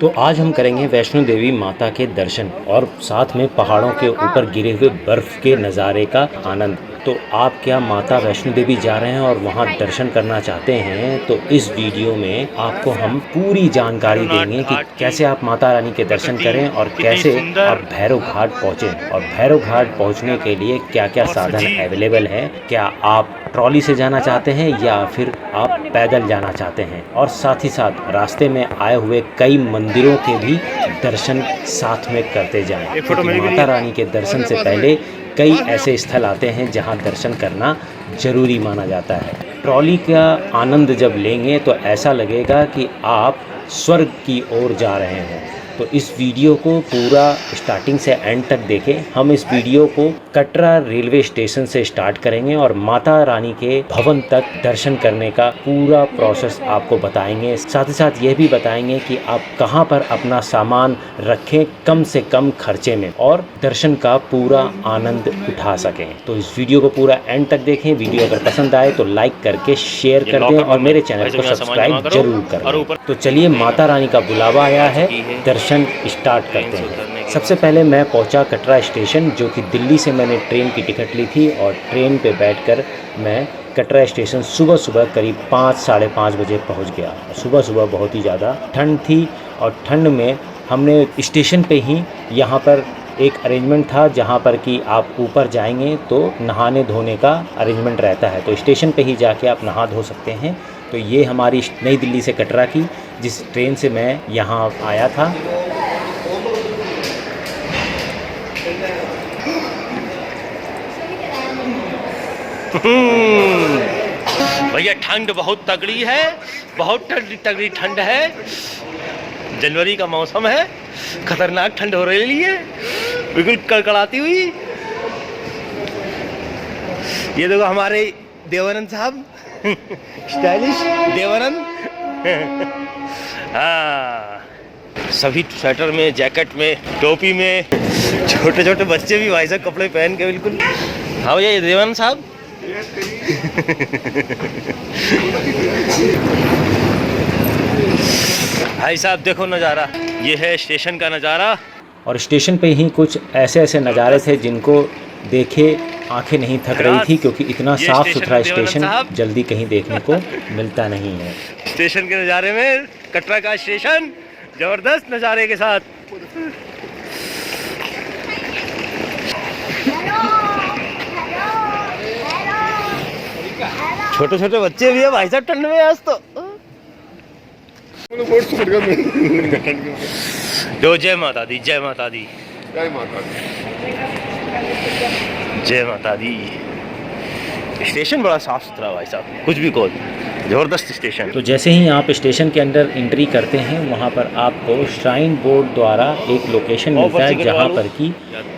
तो आज हम करेंगे वैष्णो देवी माता के दर्शन और साथ में पहाड़ों के ऊपर गिरे हुए बर्फ़ के नज़ारे का आनंद। तो आप क्या माता वैष्णो देवी जा रहे हैं और वहां दर्शन करना चाहते हैं, तो इस वीडियो में आपको हम पूरी जानकारी देंगे कि कैसे आप माता रानी के दर्शन करें और कैसे आप भैरव घाट पहुँचें और भैरव घाट पहुँचने के लिए क्या क्या साधन अवेलेबल है। क्या आप ट्रॉली से जाना चाहते हैं या फिर आप पैदल जाना चाहते हैं, और साथ ही साथ रास्ते में आए हुए कई मंदिरों के भी दर्शन साथ में करते जाएं, क्योंकि माता रानी के दर्शन से पहले कई ऐसे स्थल आते हैं जहां दर्शन करना जरूरी माना जाता है। ट्रॉली का आनंद जब लेंगे तो ऐसा लगेगा कि आप स्वर्ग की ओर जा रहे हैं। तो इस वीडियो को पूरा स्टार्टिंग से एंड तक देखें। हम इस वीडियो को कटरा रेलवे स्टेशन से स्टार्ट करेंगे और माता रानी के भवन तक दर्शन करने का पूरा प्रोसेस आपको बताएंगे। साथ ही साथ ये भी बताएंगे कि आप कहां पर अपना सामान रखें कम से कम खर्चे में और दर्शन का पूरा आनंद उठा सकें। तो इस वीडियो को पूरा एंड तक देखें। वीडियो अगर पसंद आए तो लाइक करके शेयर कर दें और मेरे चैनल को सब्सक्राइब जरूर करें। तो चलिए, माता रानी का बुलावा आया है, दर्शन स्टार्ट करते हैं। सबसे पहले मैं पहुंचा कटरा स्टेशन, जो कि दिल्ली से मैंने ट्रेन की टिकट ली थी और ट्रेन पे बैठकर मैं कटरा स्टेशन सुबह सुबह करीब 5 साढ़े 5 बजे पहुंच गया। सुबह सुबह बहुत ही ज़्यादा ठंड थी और ठंड में हमने स्टेशन पे ही यहाँ पर एक अरेंजमेंट था जहाँ पर कि आप ऊपर जाएंगे तो नहाने धोने का अरेंजमेंट रहता है, तो स्टेशन पे ही जाके आप नहा धो सकते हैं। तो ये हमारी नई दिल्ली से कटरा की जिस ट्रेन से मैं यहाँ आया था। भैया ठंड बहुत तगड़ी है, बहुत तगड़ी ठंड है। जनवरी का मौसम है, खतरनाक ठंड हो रही है, बिल्कुल कड़कड़ाती हुई। ये देखो हमारे देवानंद साहब, स्टाइलिश देवानंद। हाँ, सभी स्वेटर में, जैकेट में, टोपी में, छोटे छोटे बच्चे भी भाई साहब कपड़े पहन के बिल्कुल। हाँ भैया, ये देवानंद साहब। भाई साहब देखो नज़ारा, ये है स्टेशन का नज़ारा। और स्टेशन पे ही कुछ ऐसे ऐसे नज़ारे थे जिनको देखे आंखें नहीं थक रही थी, क्योंकि इतना साफ सुथरा स्टेशन जल्दी कहीं देखने को मिलता नहीं है। स्टेशन के नज़ारे में कटरा का स्टेशन जबरदस्त नज़ारे के साथ। छोटे छोटे बच्चे भी है भाई साहब ठंड में। आज तो जो जय माता दी, जय माता दी, जय माता दी, जय माता दी। स्टेशन बड़ा साफ सुथरा भाई साहब, कुछ भी कहो, जबरदस्त स्टेशन। तो जैसे ही आप स्टेशन के अंदर एंट्री करते हैं, वहाँ पर आपको श्राइन बोर्ड द्वारा एक लोकेशन मिलता है जहाँ पर कि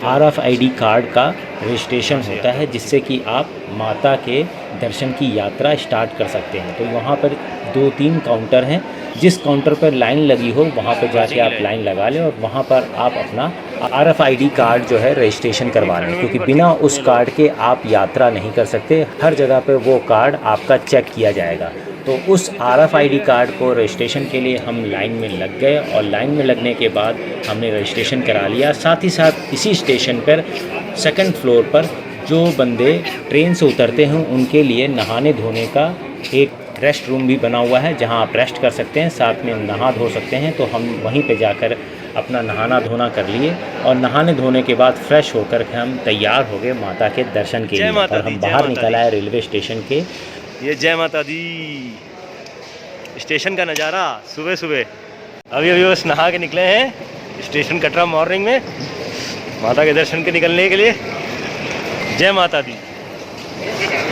RFID कार्ड का रजिस्ट्रेशन होता है, जिससे कि आप माता के दर्शन की यात्रा स्टार्ट कर सकते हैं। तो वहाँ पर 2-3 काउंटर हैं, जिस काउंटर पर लाइन लगी हो वहाँ पर जाके आप लाइन लगा लें और वहाँ पर आप अपना RFID कार्ड जो है रजिस्ट्रेशन करवा लें, क्योंकि बिना उस कार्ड के आप यात्रा नहीं कर सकते। हर जगह पे वो कार्ड आपका चेक किया जाएगा। तो उस RFID कार्ड को रजिस्ट्रेशन के लिए हम लाइन में लग गए और लाइन में लगने के बाद हमने रजिस्ट्रेशन करा लिया। साथ ही साथ इसी स्टेशन पर सेकंड फ्लोर पर जो बंदे ट्रेन से उतरते हैं उनके लिए नहाने धोने का एक रेस्ट रूम भी बना हुआ है, जहां आप रेस्ट कर सकते हैं, साथ में नहा धो सकते हैं। तो हम वहीं पे जाकर अपना नहाना धोना कर लिए और नहाने धोने के बाद फ्रेश होकर हम तैयार हो गए माता के दर्शन के लिए। और हम बाहर निकल आए रेलवे स्टेशन के। ये जय माता दी स्टेशन का नज़ारा सुबह सुबह। अभी बस नहा के निकले हैं स्टेशन कटरा मॉर्निंग में माता के दर्शन के निकलने के लिए। जय माता दी,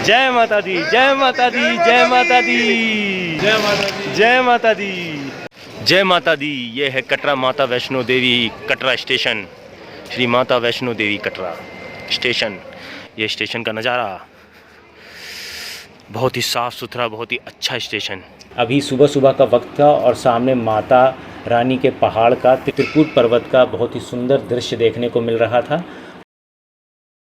जय माता दी, जय माता दी, जय माता दी, जय माता दी, जय माता दी, जय माता दी। ये है कटरा माता वैष्णो देवी कटरा स्टेशन, श्री माता वैष्णो देवी कटरा स्टेशन। ये स्टेशन का नज़ारा बहुत ही साफ़ सुथरा, बहुत ही अच्छा स्टेशन। अभी सुबह सुबह का वक्त था और सामने माता रानी के पहाड़ का, त्रिकुट पर्वत का बहुत ही सुंदर दृश्य देखने को मिल रहा था।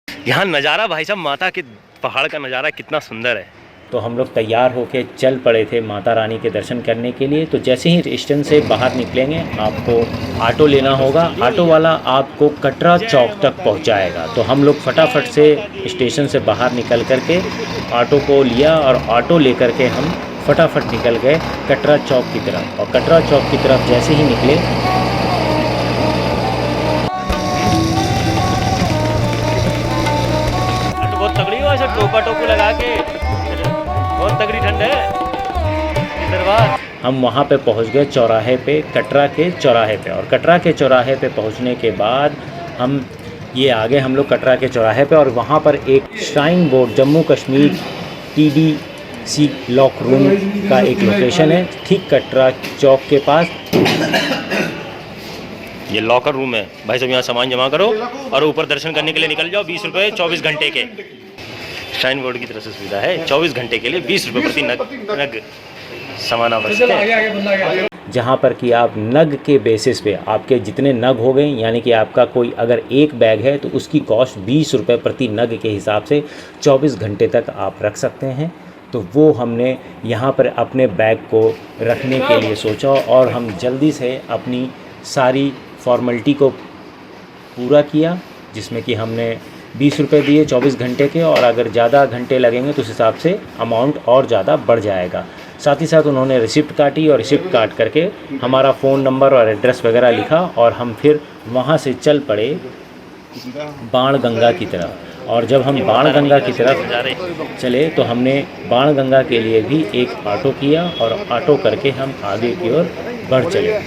यहाँ नज़ारा भाई साहब, माता के पहाड़ का नज़ारा कितना सुंदर है। तो हम लोग तैयार होके चल पड़े थे माता रानी के दर्शन करने के लिए। तो जैसे ही स्टेशन से बाहर निकलेंगे आपको ऑटो लेना होगा। ऑटो वाला आपको कटरा चौक तक पहुंचाएगा। तो हम लोग फटाफट से स्टेशन से बाहर निकल कर के ऑटो को लिया और ऑटो लेकर के हम फटाफट निकल गए कटरा चौक की तरफ। और कटरा चौक की तरफ जैसे ही निकले बहुत तगड़ी हो, ऐसा टोपा टोपू लगा के, बहुत तगड़ी ठंड है दरबार। हम वहाँ पे पहुँच गए चौराहे पे, कटरा के चौराहे पे। और कटरा के चौराहे पे पहुँचने के बाद हम ये आ गए हम लोग कटरा के चौराहे पे। और वहाँ पर एक shrine board Jammu Kashmir TDC lock room का एक लोकेशन है, ठीक कटरा चौक के पास। ये लॉकर रूम है भाई साहब, यहाँ सामान जमा करो और ऊपर दर्शन करने के लिए निकल जाओ। 20 रुपये 24 घंटे के श्राइन बोर्ड की तरफ से सुविधा है। 24 घंटे के लिए 20 रुपये प्रति नग सामान आवश्यक है। जहाँ पर कि आप नग के बेसिस पे आपके जितने नग हो गए, यानी कि आपका कोई अगर एक बैग है तो उसकी कॉस्ट 20 रुपये प्रति नग के हिसाब से 24 घंटे तक आप रख सकते हैं। तो वो हमने यहाँ पर अपने बैग को रखने के लिए सोचा और हम जल्दी से अपनी सारी फॉर्मेलिटी को पूरा किया, जिसमें कि हमने 20 रुपये दिए 24 घंटे के। और अगर ज़्यादा घंटे लगेंगे तो उस हिसाब से अमाउंट और ज़्यादा बढ़ जाएगा। साथ ही साथ उन्होंने रिसिप्ट काटी और रिसिप्ट काट करके हमारा फ़ोन नंबर और एड्रेस वगैरह लिखा और हम फिर वहाँ से चल पड़े बाणगंगा की तरफ। और जब हम बाणगंगा की तरफ चले तो हमने बाणगंगा के लिए भी एक ऑटो किया और ऑटो करके हम आगे की ओर बढ़ चले।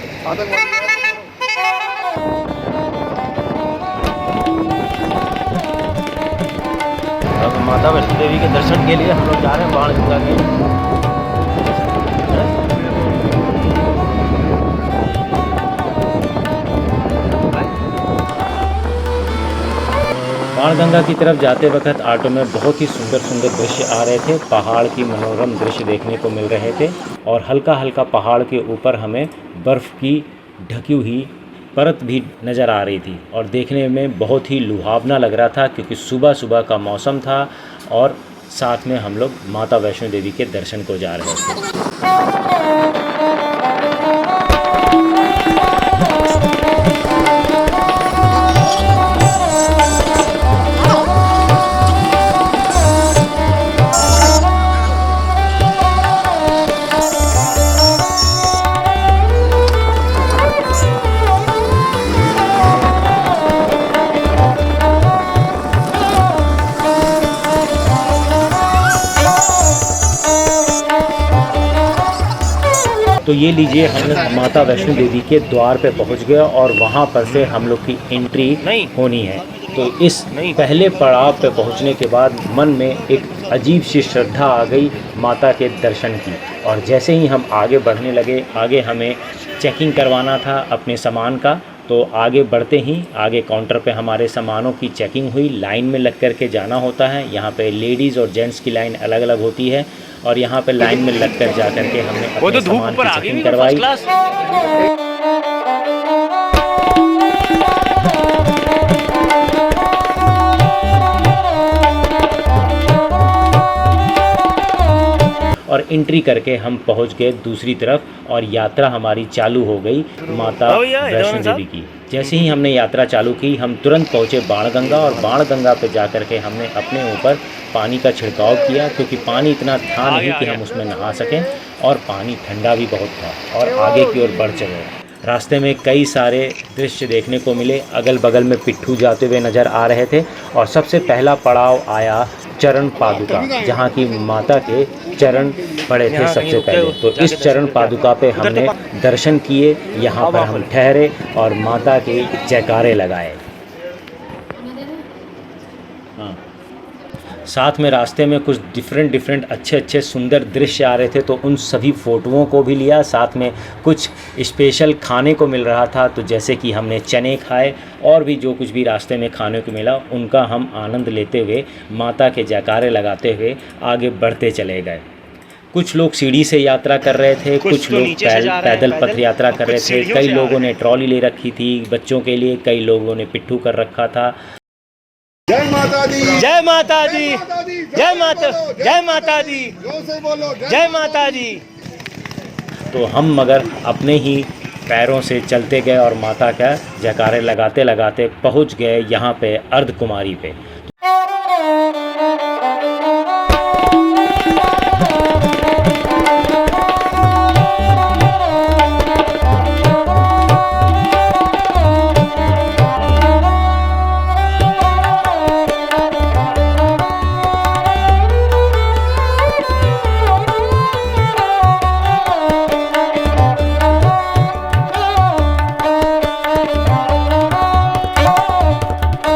माता वैष्णो देवी के दर्शन के लिए हम लोग जा रहे हैं बाणगंगा के। बाणगंगा की तरफ जाते वक्त ऑटो में बहुत ही सुंदर सुंदर दृश्य आ रहे थे। पहाड़ की मनोरम दृश्य देखने को मिल रहे थे और हल्का हल्का पहाड़ के ऊपर हमें बर्फ़ की ढकी हुई परत भी नज़र आ रही थी और देखने में बहुत ही लुभावना लग रहा था, क्योंकि सुबह सुबह का मौसम था और साथ में हम लोग माता वैष्णो देवी के दर्शन को जा रहे थे। तो ये लीजिए, हम लोग माता वैष्णो देवी के द्वार पे पहुंच गए और वहाँ पर से हम लोग की एंट्री होनी है। तो इस पहले पड़ाव पे पहुंचने के बाद मन में एक अजीब सी श्रद्धा आ गई माता के दर्शन की। और जैसे ही हम आगे बढ़ने लगे, आगे हमें चेकिंग करवाना था अपने सामान का। तो आगे बढ़ते ही आगे काउंटर पे हमारे सामानों की चेकिंग हुई। लाइन में लग कर के जाना होता है। यहाँ पे लेडीज़ और जेंट्स की लाइन अलग अलग होती है और यहाँ पे लाइन में लग कर जा कर के हमने अपने सामान की चेकिंग करवाई। और एंट्री करके हम पहुंच गए दूसरी तरफ और यात्रा हमारी चालू हो गई माता वैष्णो देवी की। जैसे ही हमने यात्रा चालू की, हम तुरंत पहुंचे बाणगंगा और बाणगंगा पे जा कर के हमने अपने ऊपर पानी का छिड़काव किया, क्योंकि पानी इतना था नहीं कि हम उसमें नहा सकें और पानी ठंडा भी बहुत था। और आगे की ओर बढ़ चले। रास्ते में कई सारे दृश्य देखने को मिले। अगल बगल में पिट्ठू जाते हुए नज़र आ रहे थे और सबसे पहला पड़ाव आया चरण पादुका, जहाँ की माता के चरण पड़े थे सबसे पहले। तो इस चरण पादुका पे हमने दर्शन किए, यहाँ पर हम ठहरे और माता के जयकारे लगाए। हाँ, साथ में रास्ते में कुछ डिफरेंट अच्छे सुंदर दृश्य आ रहे थे, तो उन सभी फ़ोटोओं को भी लिया। साथ में कुछ स्पेशल खाने को मिल रहा था, तो जैसे कि हमने चने खाए और भी जो कुछ भी रास्ते में खाने को मिला उनका हम आनंद लेते हुए माता के जयकारे लगाते हुए आगे बढ़ते चले गए। कुछ लोग सीढ़ी से यात्रा कर रहे थे, कुछ लोग पैदल पथ यात्रा कर रहे थे। कई लोगों ने ट्रॉली ले रखी थी बच्चों के लिए, कई लोगों ने पिट्ठू कर रखा था। माता दी, जय माता दी, जय माता, जय माता दी, जोर से बोलो जय माता दी। तो हम मगर अपने ही पैरों से चलते गए और माता का जयकारे लगाते लगाते पहुंच गए यहाँ पे अर्धकुमारी पे।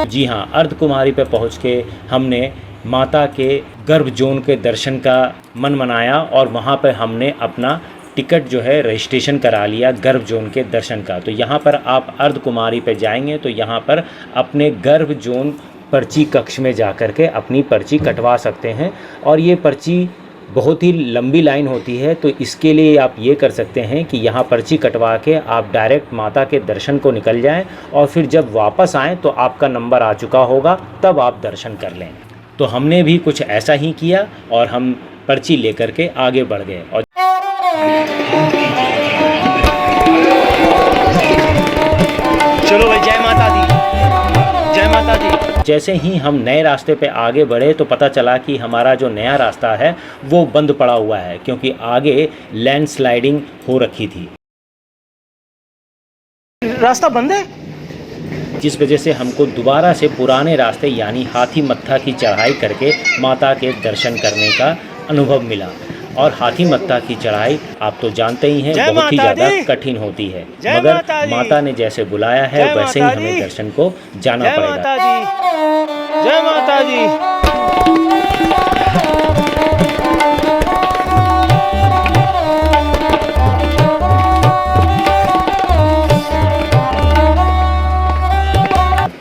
जी हाँ, अर्धकुमारी पे पहुँच के हमने माता के गर्भ जोन के दर्शन का मन मनाया और वहाँ पर हमने अपना टिकट जो है रजिस्ट्रेशन करा लिया गर्भ जोन के दर्शन का। तो यहाँ पर आप अर्धकुमारी पे जाएंगे तो यहाँ पर अपने गर्भ जोन पर्ची कक्ष में जा कर के अपनी पर्ची कटवा सकते हैं। और ये पर्ची बहुत ही लंबी लाइन होती है, तो इसके लिए आप ये कर सकते हैं कि यहाँ पर्ची कटवा के आप डायरेक्ट माता के दर्शन को निकल जाएं और फिर जब वापस आएं तो आपका नंबर आ चुका होगा, तब आप दर्शन कर लें। तो हमने भी कुछ ऐसा ही किया और हम पर्ची लेकर के आगे बढ़ गए। और चलो भाई, जय माता दी, जय माता दी। जैसे ही हम नए रास्ते पे आगे बढ़े तो पता चला कि हमारा जो नया रास्ता है वो बंद पड़ा हुआ है, क्योंकि आगे लैंडस्लाइडिंग हो रखी थी, रास्ता बंद है। जिस वजह से हमको दोबारा से पुराने रास्ते यानी हाथी मत्था की चढ़ाई करके माता के दर्शन करने का अनुभव मिला। और हाथी मत्था की चढ़ाई आप तो जानते ही हैं, बहुत ही ज़्यादा कठिन होती है, मगर माता ने जैसे बुलाया है वैसे ही हमें दर्शन को जाना पड़ेगा। जय माता दी।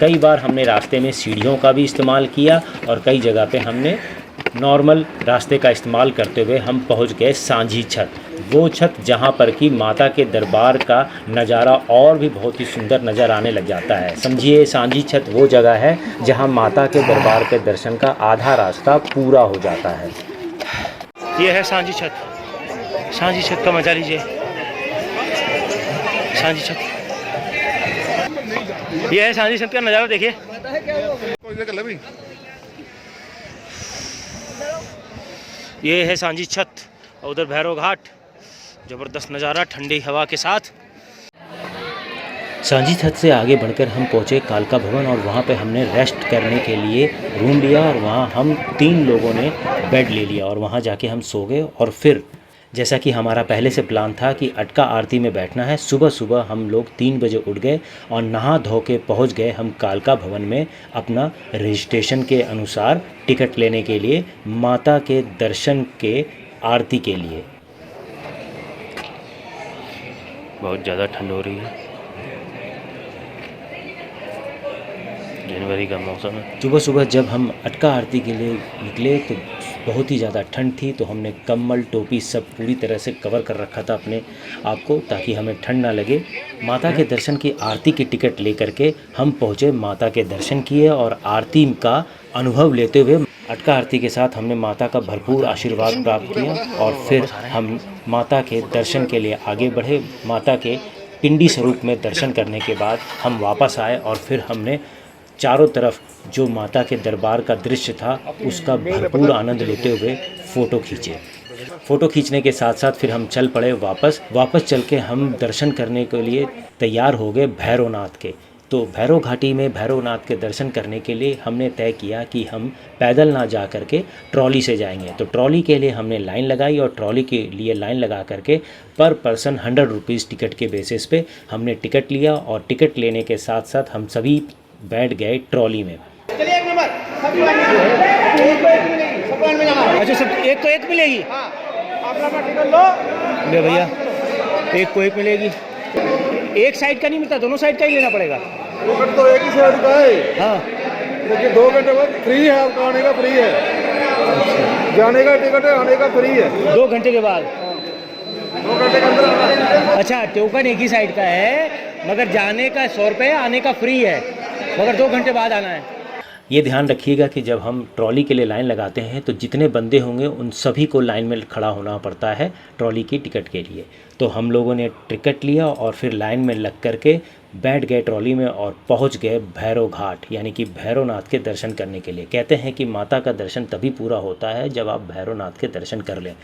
कई बार हमने रास्ते में सीढ़ियों का भी इस्तेमाल किया और कई जगह पे हमने नॉर्मल रास्ते का इस्तेमाल करते हुए हम पहुंच गए सांझी छत। वो छत जहां पर कि माता के दरबार का नज़ारा और भी बहुत ही सुंदर नज़र आने लग जाता है। समझिए, सांझी छत वो जगह है जहां माता के दरबार के दर्शन का आधा रास्ता पूरा हो जाता है। ये है सांझी छत। सांझी छत का मजा लीजिए। सांझी छत, ये है सांझी छत का नज़ारा, देखिए। ये है सांझी छत और उधर भैरव घाट, ज़बरदस्त नज़ारा ठंडी हवा के साथ। सांझी छत से आगे बढ़कर हम पहुँचे कालका भवन और वहाँ पे हमने रेस्ट करने के लिए रूम लिया और वहाँ हम 3 लोगों ने बेड ले लिया और वहाँ जाके हम सो गए। और फिर जैसा कि हमारा पहले से प्लान था कि अटका आरती में बैठना है, सुबह सुबह हम लोग 3 बजे उठ गए और नहा धो के पहुँच गए हम कालका भवन में अपना रजिस्ट्रेशन के अनुसार टिकट लेने के लिए, माता के दर्शन के आरती के लिए। बहुत ज़्यादा ठंड हो रही है, जनवरी का मौसम है। सुबह सुबह जब हम अटका आरती के लिए निकले तो बहुत ही ज़्यादा ठंड थी, तो हमने कम्बल टोपी सब पूरी तरह से कवर कर रखा था अपने आप को, ताकि हमें ठंड ना लगे। माता के दर्शन की आरती की टिकट लेकर के हम पहुँचे, माता के दर्शन किए और आरती का अनुभव लेते हुए अटका आरती के साथ हमने माता का भरपूर आशीर्वाद प्राप्त किया और फिर हम माता के दर्शन के लिए आगे बढ़े। माता के पिंडी स्वरूप में दर्शन करने के बाद हम वापस आए और फिर हमने चारों तरफ जो माता के दरबार का दृश्य था उसका भरपूर आनंद लेते हुए फ़ोटो खींचे। फ़ोटो खींचने के साथ साथ फिर हम चल पड़े वापस चल के हम दर्शन करने के लिए तैयार हो गए भैरवनाथ के। तो भैरव घाटी में भैरवनाथ के दर्शन करने के लिए हमने तय किया कि हम पैदल ना जा कर के ट्रॉली से जाएंगे। तो ट्रॉली के लिए हमने लाइन लगाई और ट्रॉली के लिए लाइन लगा करके पर पर्सन 100 रुपीज़ टिकट के बेसिस पे हमने टिकट लिया और टिकट लेने के साथ साथ हम सभी बैठ गए ट्रॉली में। अच्छा, सब एक को एक मिलेगी? ले भैया, एक को एक मिलेगी। एक साइड का नहीं मिलता, दोनों साइड का ही लेना पड़ेगा। टिकट तो एक ही साइड का है। हाँ, लेकिन 2 घंटे बाद फ्री है, आपका आने का फ्री है। जाने का टिकट है, आने का फ्री है। 2 घंटे के बाद 2 घंटे के अंदर। अच्छा, टोकन एक ही साइड का है, मगर जाने का 100 रुपये, आने का फ्री है, मगर 2 घंटे बाद आना है। ये ध्यान रखिएगा कि जब हम ट्रॉली के लिए लाइन लगाते हैं तो जितने बंदे होंगे उन सभी को लाइन में खड़ा होना पड़ता है ट्रॉली की टिकट के लिए। तो हम लोगों ने टिकट लिया और फिर लाइन में लग करके बैठ गए ट्रॉली में और पहुंच गए भैरव घाट यानी कि भैरवनाथ के दर्शन करने के लिए। कहते हैं कि माता का दर्शन तभी पूरा होता है जब आप भैरवनाथ के दर्शन कर लें।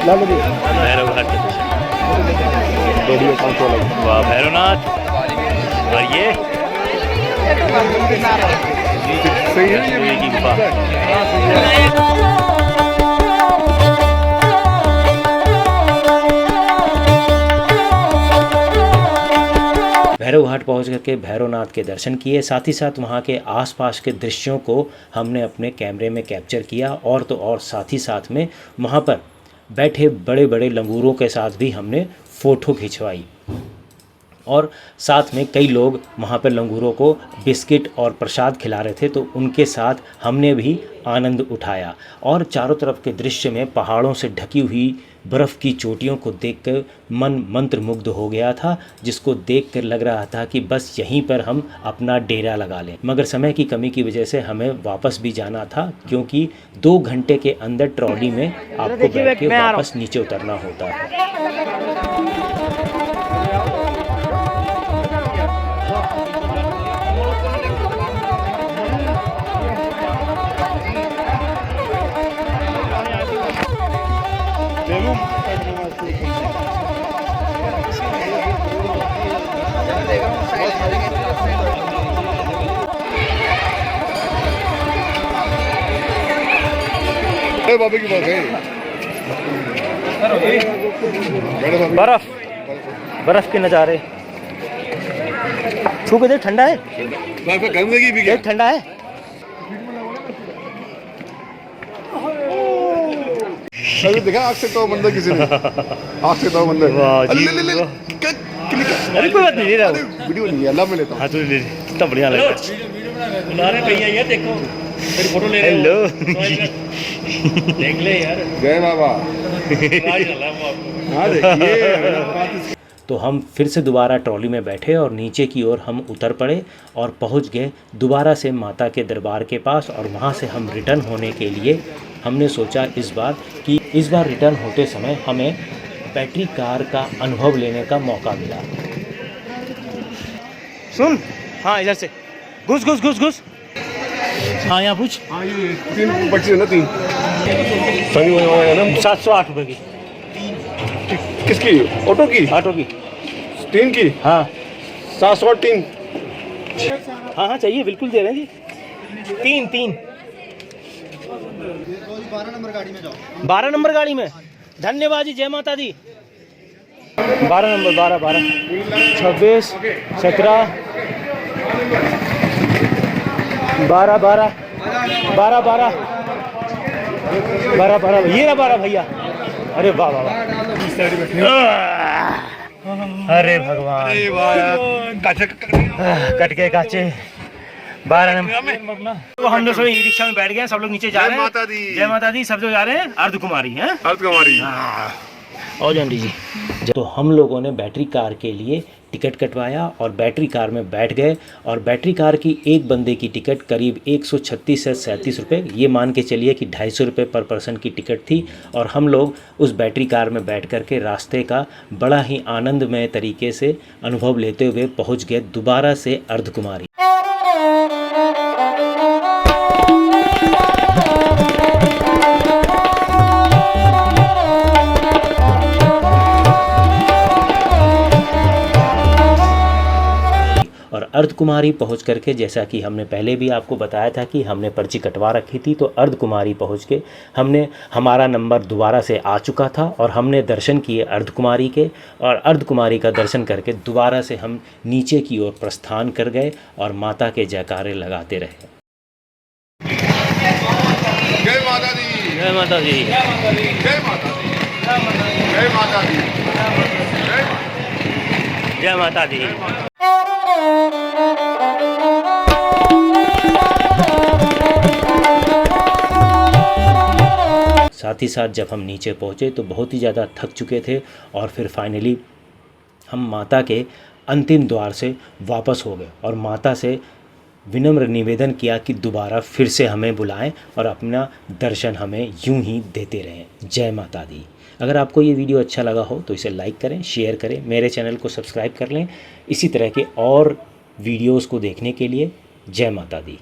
भैरव घाट के दर्शन। वाह भैरवनाथ। और ये सूर्य की गुफा। भैरव घाट पहुँच करके भैरवनाथ के दर्शन किए, साथ ही साथ वहाँ के आसपास के दृश्यों को हमने अपने कैमरे में कैप्चर किया और तो और साथ ही साथ में वहाँ पर बैठे बड़े बड़े लंगूरों के साथ भी हमने फ़ोटो खिंचवाई। और साथ में कई लोग वहाँ पर लंगूरों को बिस्किट और प्रसाद खिला रहे थे तो उनके साथ हमने भी आनंद उठाया। और चारों तरफ के दृश्य में पहाड़ों से ढकी हुई बर्फ़ की चोटियों को देखकर मन मंत्रमुग्ध हो गया था, जिसको देखकर लग रहा था कि बस यहीं पर हम अपना डेरा लगा लें। मगर समय की कमी की वजह से हमें वापस भी जाना था, क्योंकि 2 घंटे के अंदर ट्रॉली में आपको बैठ के वापस नीचे उतरना होता है। बाबा की बात है। बर्फ के नज़ारे छू के देख, ठंडा है। देख ठंडा है। देखा आग से तो बंदा किसी ने, आग से तो बंदा। अरे कोई बात नहीं, ले रहा हूँ वीडियो नहीं है, अल्लाह में लेता हूँ। हाँ तो ले, कितना बढ़िया लग रहा है। बुला रहे भैया, ये देखो मेरी फोटो ले रहे हो। हेलो देख ले यार। जय बाबा। हाँ देखिए। तो हम फिर से दोबारा ट्रॉली में बैठे और नीचे की ओर हम उतर पड़े और पहुंच गए दोबारा से माता के दरबार के पास। और वहां से हम रिटर्न होने के लिए हमने सोचा इस बार रिटर्न होते समय हमें बैटरी कार का अनुभव लेने का मौका मिला। सुन, हाँ इधर से घुस घुस घुस घुस। हाँ यहाँ पूछ। हाँ ये 3 बच्चे है ना, 3 708 रुपये की। किसकी? ऑटो की? ऑटो की 3 की? हाँ 703। हाँ हाँ चाहिए, बिल्कुल दे रहे हैं जी। 3 12 नंबर गाड़ी में जाओ। 12 नंबर गाड़ी में। धन्यवाद जी, जय माता दी। 12 नंबर 12 26 17 12 ये रहा 12 भैया। अरे वाह वाह वाह। अरे भगवान, कट गए काचे। 12 नंबर। तो हम लोग ई रिक्शा में बैठ गए, सब लोग नीचे जा रहे हैं। जय माता दी। सब लोग जा रहे हैं अर्ध कुमारी हैं। अर्ध कुमारी। और जानडी जी, तो हम लोगों ने बैटरी कार के लिए टिकट कटवाया और बैटरी कार में बैठ गए। और बैटरी कार की एक बंदे की टिकट करीब 136 से 37 रुपये, ये मान के चलिए कि 250 रुपये पर पर्सन की टिकट थी। और हम लोग उस बैटरी कार में बैठ कर के रास्ते का बड़ा ही आनंदमय तरीके से अनुभव लेते हुए पहुंच गए दोबारा से अर्ध कुमारी। अर्धकुमारी पहुंच करके, जैसा कि हमने पहले भी आपको बताया था कि हमने पर्ची कटवा रखी थी, तो अर्धकुमारी पहुंच के हमारा नंबर दोबारा से आ चुका था और हमने दर्शन किए अर्धकुमारी के, और अर्धकुमारी का दर्शन करके दोबारा से हम नीचे की ओर प्रस्थान कर गए और माता के जयकारे लगाते रहे। जय माता दी, जय माता दी, जय माता दी, जय माता दी, जय माता दी, जय माता दी। साथ ही साथ जब हम नीचे पहुँचे तो बहुत ही ज़्यादा थक चुके थे और फिर फाइनली हम माता के अंतिम द्वार से वापस हो गए और माता से विनम्र निवेदन किया कि दोबारा फिर से हमें बुलाएं और अपना दर्शन हमें यूं ही देते रहें। जय माता दी। अगर आपको ये वीडियो अच्छा लगा हो तो इसे लाइक करें, शेयर करें, मेरे चैनल को सब्सक्राइब कर लें इसी तरह के और वीडियोस को देखने के लिए। जय माता दी।